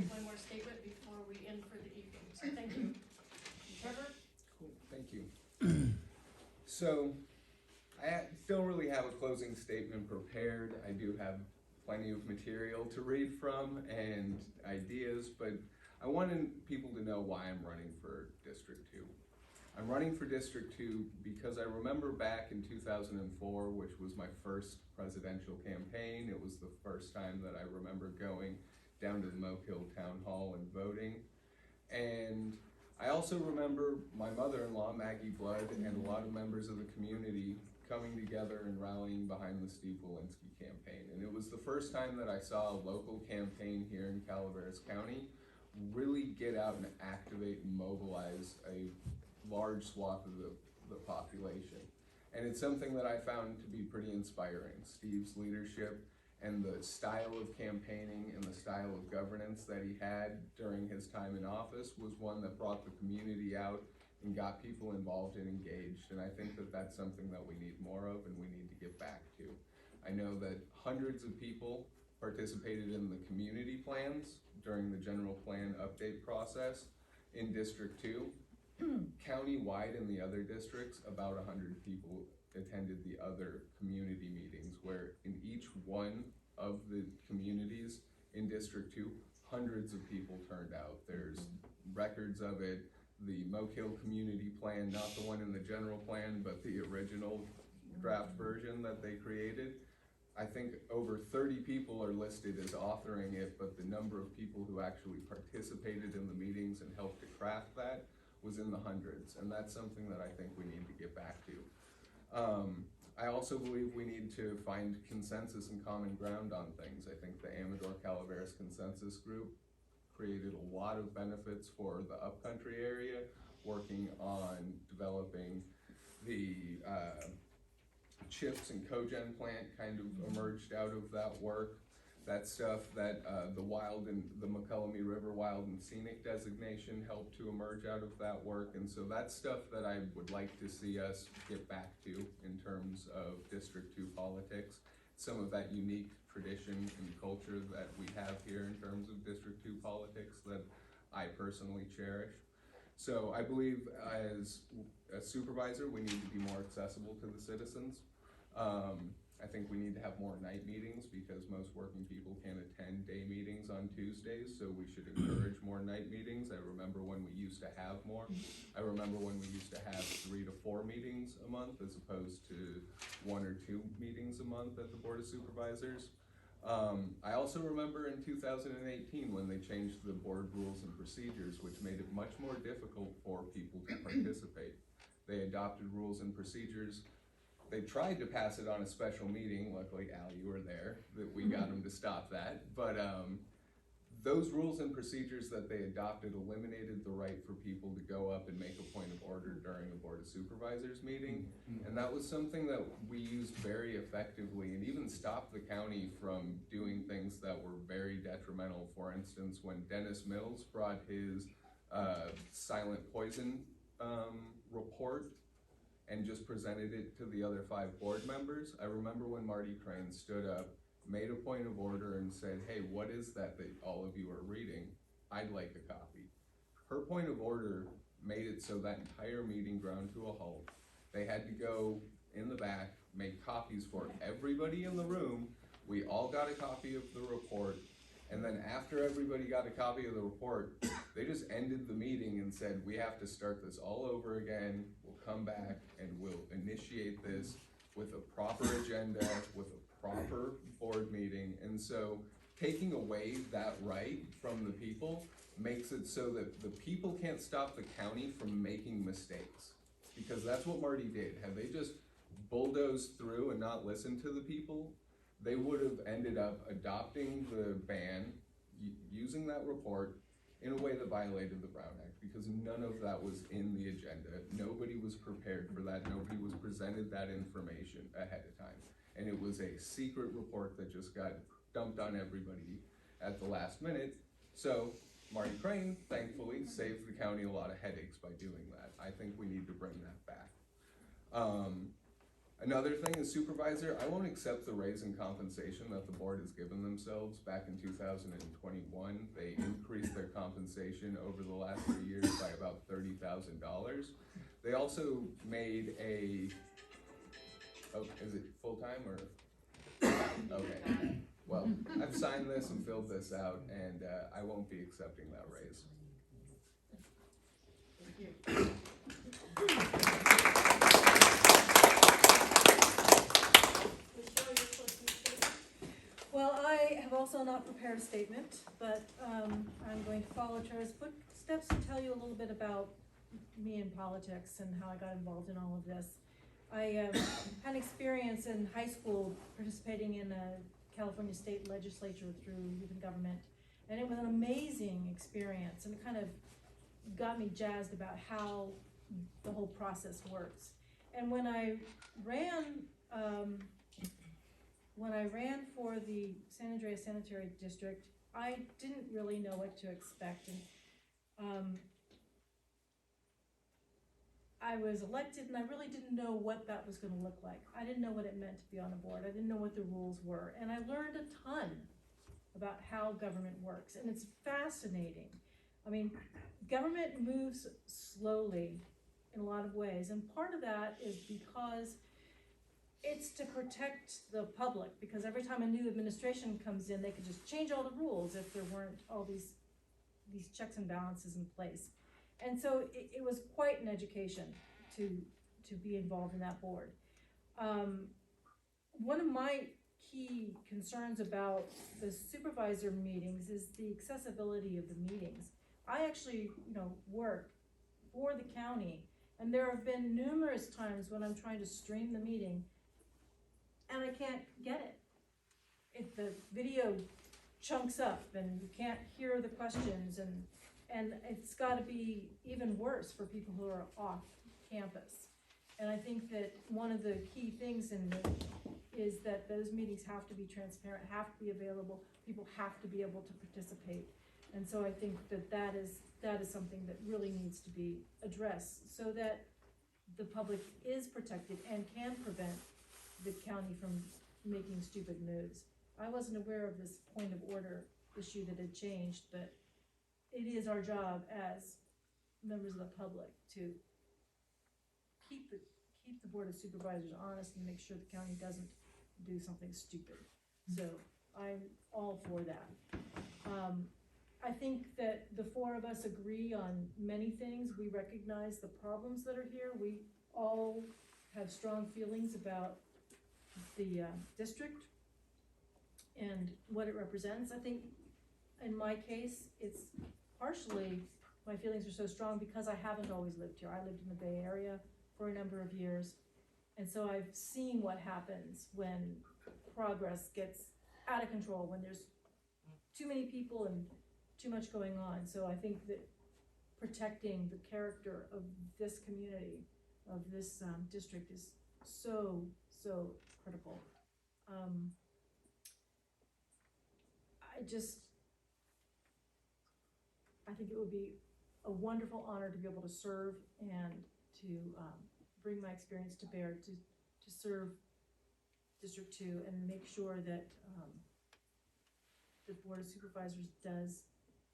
make one more statement before we end for the evening. So thank you. Trevor? Cool, thank you. So, I don't really have a closing statement prepared. I do have plenty of material to read from and ideas, but I wanted people to know why I'm running for District 2. I'm running for District 2 because I remember back in 2004, which was my first presidential campaign. It was the first time that I remember going down to the Moke Hill Town Hall and voting. And I also remember my mother-in-law, Maggie Blood, and a lot of members of the community coming together and rallying behind the Steve Walensky campaign. And it was the first time that I saw a local campaign here in Calaveras County really get out and activate and mobilize a large swath of the population. And it's something that I found to be pretty inspiring. Steve's leadership and the style of campaigning and the style of governance that he had during his time in office was one that brought the community out and got people involved and engaged. And I think that that's something that we need more of and we need to get back to. I know that hundreds of people participated in the community plans during the general plan update process in District 2. County-wide in the other districts, about 100 people attended the other community meetings, where in each one of the communities in District 2, hundreds of people turned out. There's records of it. The Moke Hill Community Plan, not the one in the general plan, but the original draft version that they created. I think over 30 people are listed as authoring it, but the number of people who actually participated in the meetings and helped to craft that was in the hundreds, and that's something that I think we need to get back to. I also believe we need to find consensus and common ground on things. I think the Amador-Calaveras Consensus Group created a lot of benefits for the upcountry area, working on developing the chips and cogen plant kind of emerged out of that work. That stuff that the Wild and the McCullamy River Wild and Scenic designation helped to emerge out of that work. And so that's stuff that I would like to see us get back to in terms of District 2 politics. Some of that unique tradition and culture that we have here in terms of District 2 politics that I personally cherish. So I believe as a supervisor, we need to be more accessible to the citizens. I think we need to have more night meetings because most working people can't attend day meetings on Tuesdays, so we should encourage more night meetings. I remember when we used to have more. I remember when we used to have 3 to 4 meetings a month as opposed to 1 or 2 meetings a month at the Board of Supervisors. I also remember in 2018 when they changed the board rules and procedures, which made it much more difficult for people to participate. They adopted rules and procedures. They tried to pass it on a special meeting. Luckily, Al, you were there, that we got them to stop that. But those rules and procedures that they adopted eliminated the right for people to go up and make a point of order during a Board of Supervisors meeting. And that was something that we used very effectively and even stopped the county from doing things that were very detrimental. For instance, when Dennis Mills brought his silent poison report and just presented it to the other 5 board members, I remember when Marty Crane stood up, made a point of order and said, hey, what is that all of you are reading? I'd like a copy. Her point of order made it so that entire meeting ground to a halt. They had to go in the back, make copies for everybody in the room. We all got a copy of the report. And then after everybody got a copy of the report, they just ended the meeting and said, we have to start this all over again. We'll come back and we'll initiate this with a proper agenda, with a proper board meeting. And so taking away that right from the people makes it so that the people can't stop the county from making mistakes. Because that's what Marty did. Had they just bulldozed through and not listened to the people, they would have ended up adopting the ban, using that report in a way that violated the Brown Act, because none of that was in the agenda. Nobody was prepared for that. Nobody was presented that information ahead of time. And it was a secret report that just got dumped on everybody at the last minute. So Marty Crane, thankfully, saved the county a lot of headaches by doing that. I think we need to bring that back. Another thing is, Supervisor, I won't accept the raise in compensation that the board has given themselves. Back in 2021, they increased their compensation over the last 3 years by about $30,000. They also made a, oh, is it full-time or? Okay, well, I've signed this and filled this out, and I won't be accepting that raise. Thank you. Well, I have also not prepared a statement, but I'm going to follow Tara's footsteps and tell you a little bit about me in politics and how I got involved in all of this. I had an experience in high school participating in a California state legislature through youth and government, and it was an amazing experience, and it kind of got me jazzed about how the whole process works. And when I ran for the San Andreas Sanitary District, I didn't really know what to expect, and I was elected, and I really didn't know what that was going to look like. I didn't know what it meant to be on a board. I didn't know what the rules were, and I learned a ton about how government works, and it's fascinating. I mean, government moves slowly in a lot of ways, and part of that is because it's to protect the public, because every time a new administration comes in, they could just change all the rules if there weren't all these checks and balances in place. And so it was quite an education to be involved in that board. One of my key concerns about the supervisor meetings is the accessibility of the meetings. I actually, work for the county, and there have been numerous times when I'm trying to stream the meeting and I can't get it. The video chunks up and you can't hear the questions, and it's got to be even worse for people who are off campus. And I think that one of the key things is that those meetings have to be transparent, have to be available, people have to be able to participate. And so I think that is something that really needs to be addressed so that the public is protected and can prevent the county from making stupid moves. I wasn't aware of this point of order issue that had changed, but it is our job as members of the public to keep the Board of Supervisors honest and make sure the county doesn't do something stupid. So I'm all for that. I think that the four of us agree on many things. We recognize the problems that are here. We all have strong feelings about the district and what it represents. I think in my case, it's partially, my feelings are so strong because I haven't always lived here. I lived in the Bay Area for a number of years, and so I've seen what happens when progress gets out of control, when there's too many people and too much going on. So I think that protecting the character of this community, of this district, is so critical. I think it would be a wonderful honor to be able to serve and to bring my experience to bear to serve District 2 and make sure that the Board of Supervisors does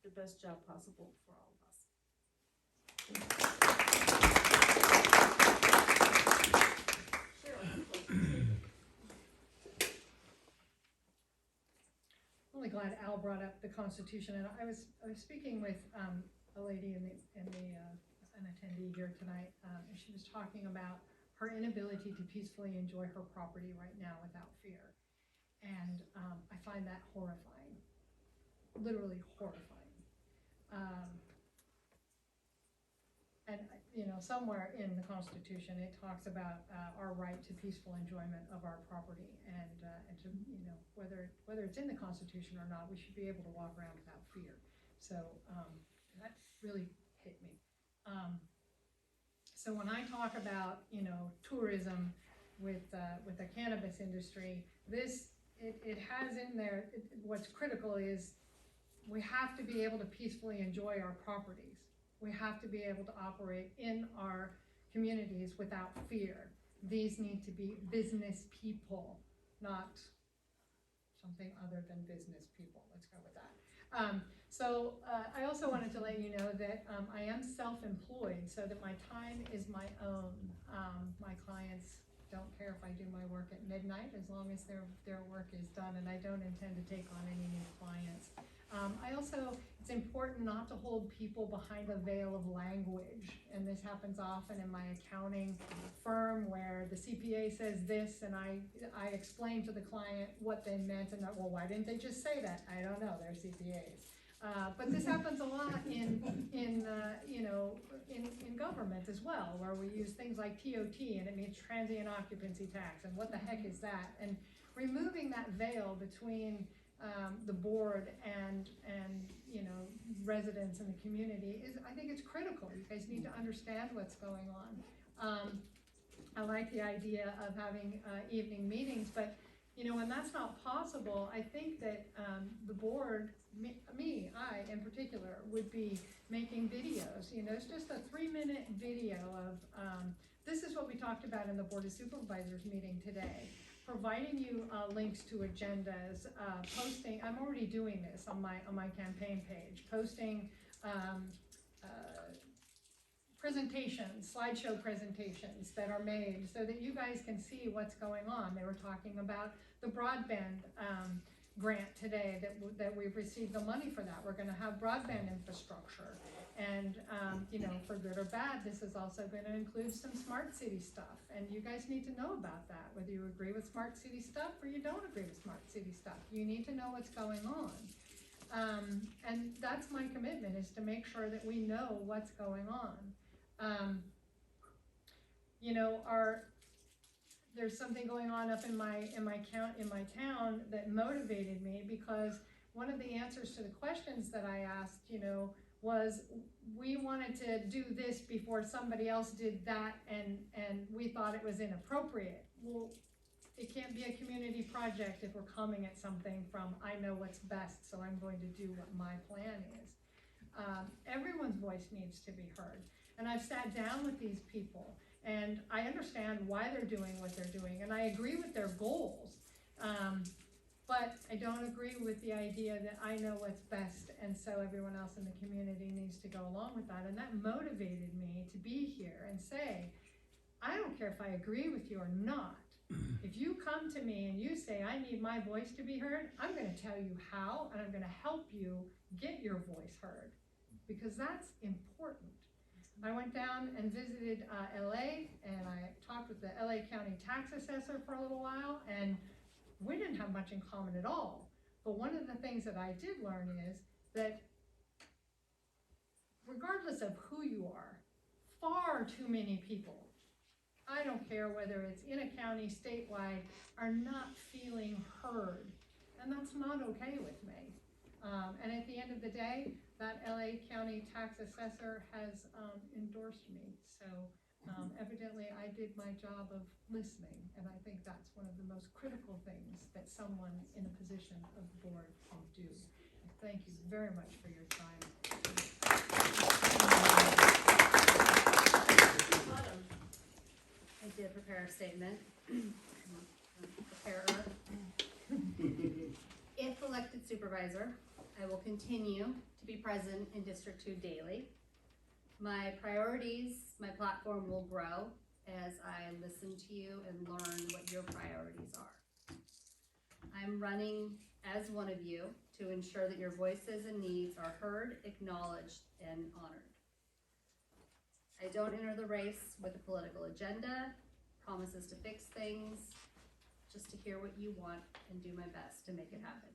the best job possible for all of us. I'm really glad Al brought up the Constitution, and I was speaking with a lady an attendee here tonight, and she was talking about her inability to peacefully enjoy her property right now without fear, and I find that horrifying, literally horrifying. And somewhere in the Constitution it talks about our right to peaceful enjoyment of our property, and to whether it's in the Constitution or not, we should be able to walk around without fear. So that really hit me. So when I talk about tourism with the cannabis industry, it has in there, what's critical is we have to be able to peacefully enjoy our properties. We have to be able to operate in our communities without fear. these need to be business people, not something other than business people. Let's go with that. I also wanted to let you know that I am self-employed, so that my time is my own. My clients don't care if I do my work at midnight, as long as their work is done, and I don't intend to take on any new clients. It's important not to hold people behind a veil of language, and this happens often in my accounting firm, where the CPA says this, and I explain to the client what they meant, and well, why didn't they just say that? I don't know, they're CPAs. But this happens a lot in government as well, where we use things like TOT, and it means transient occupancy tax, and what the heck is that? And removing that veil between the board and residents in the community I think it's critical. You guys need to understand what's going on. I like the idea of having evening meetings, but when that's not possible, I think that the board, I in particular, would be making videos. It's just a 3-minute video of, this is what we talked about in the Board of Supervisors meeting today. Providing you links to agendas, posting, I'm already doing this on my campaign page, posting presentations, slideshow presentations that are made so that you guys can see what's going on. They were talking about the broadband grant today that we've received the money for that. We're going to have broadband infrastructure, and for good or bad, this is also going to include some smart city stuff, and you guys need to know about that, whether you agree with smart city stuff or you don't agree with smart city stuff. You need to know what's going on, and that's my commitment, is to make sure that we know what's going on. There's something going on up in my town that motivated me, because one of the answers to the questions that I asked, was we wanted to do this before somebody else did that, and we thought it was inappropriate. Well, it can't be a community project if we're coming at something from I know what's best, so I'm going to do what my plan is. Everyone's voice needs to be heard. And I've sat down with these people, and I understand why they're doing what they're doing, and I agree with their goals. But I don't agree with the idea that I know what's best, and so everyone else in the community needs to go along with that. And that motivated me to be here and say, I don't care if I agree with you or not. If you come to me and you say, I need my voice to be heard, I'm going to tell you how, and I'm going to help you get your voice heard, because that's important. I went down and visited LA, and I talked with the LA County tax assessor for a little while, and we didn't have much in common at all. But one of the things that I did learn is that regardless of who you are, far too many people, I don't care whether it's in a county, statewide, are not feeling heard. And that's not okay with me. And at the end of the day, that LA County tax assessor has endorsed me. So evidently I did my job of listening, and I think that's one of the most critical things that someone in a position of the board can do. Thank you very much for your time. I did prepare a statement. If elected supervisor, I will continue to be present in District 2 daily. My priorities, my platform will grow as I listen to you and learn what your priorities are. I'm running as one of you to ensure that your voices and needs are heard, acknowledged, and honored. I don't enter the race with a political agenda, promises to fix things, just to hear what you want and do my best to make it happen.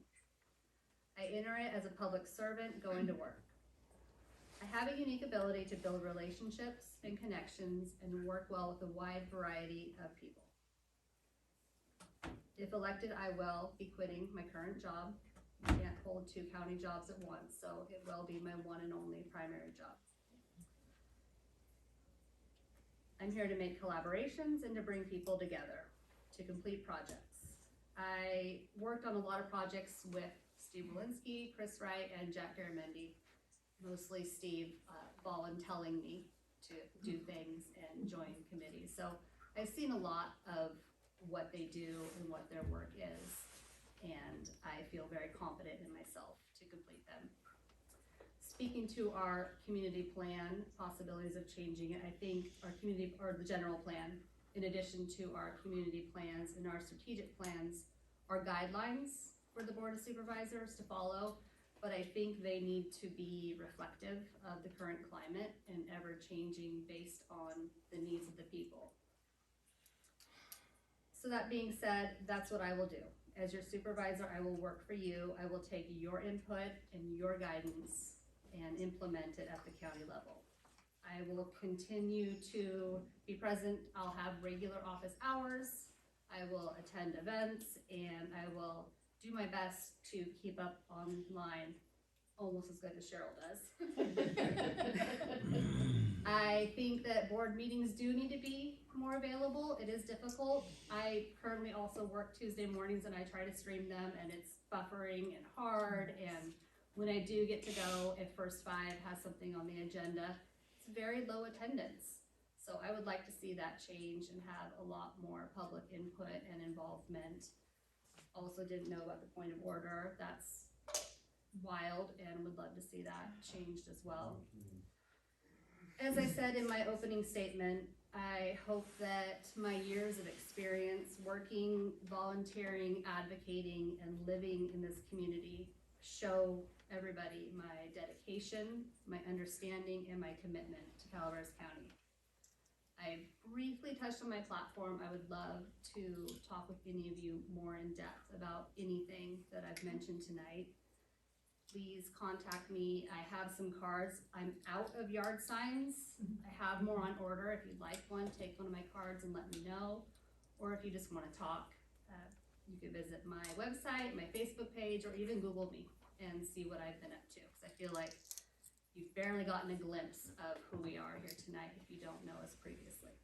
I enter it as a public servant going to work. I have a unique ability to build relationships and connections and work well with a wide variety of people. If elected, I will be quitting my current job. I can't hold 2 county jobs at once, so it will be my one and only primary job. I'm here to make collaborations and to bring people together to complete projects. I worked on a lot of projects with Steve Walensky, Chris Wright, and Jack Garamendi. Mostly Steve volunteering me to do things and join committees. So I've seen a lot of what they do and what their work is, and I feel very confident in myself to complete them. Speaking to our community plan, possibilities of changing it, I think our community, or the general plan, in addition to our community plans and our strategic plans, are guidelines for the Board of Supervisors to follow, but I think they need to be reflective of the current climate and ever changing based on the needs of the people. So that being said, that's what I will do. As your supervisor, I will work for you. I will take your input and your guidance and implement it at the county level. I will continue to be present. I'll have regular office hours. I will attend events, and I will do my best to keep up online almost as good as Cheryl does. I think that board meetings do need to be more available. It is difficult. I currently also work Tuesday mornings, and I try to stream them, and it's buffering and hard, and when I do get to go, if First Five has something on the agenda, it's very low attendance. So I would like to see that change and have a lot more public input and involvement. Also didn't know about the point of order. That's wild, and would love to see that changed as well. As I said in my opening statement, I hope that my years of experience working, volunteering, advocating, and living in this community show everybody my dedication, my understanding, and my commitment to Calaveras County. I briefly touched on my platform. I would love to talk with any of you more in depth about anything that I've mentioned tonight. Please contact me. I have some cards. I'm out of yard signs. I have more on order. If you'd like one, take one of my cards and let me know. Or if you just want to talk, you can visit my website, my Facebook page, or even Google me and see what I've been up to. Because I feel like you've barely gotten a glimpse of who we are here tonight if you don't know us previously.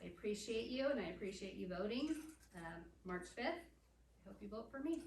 I appreciate you, and I appreciate you voting March 5th. I hope you vote for me.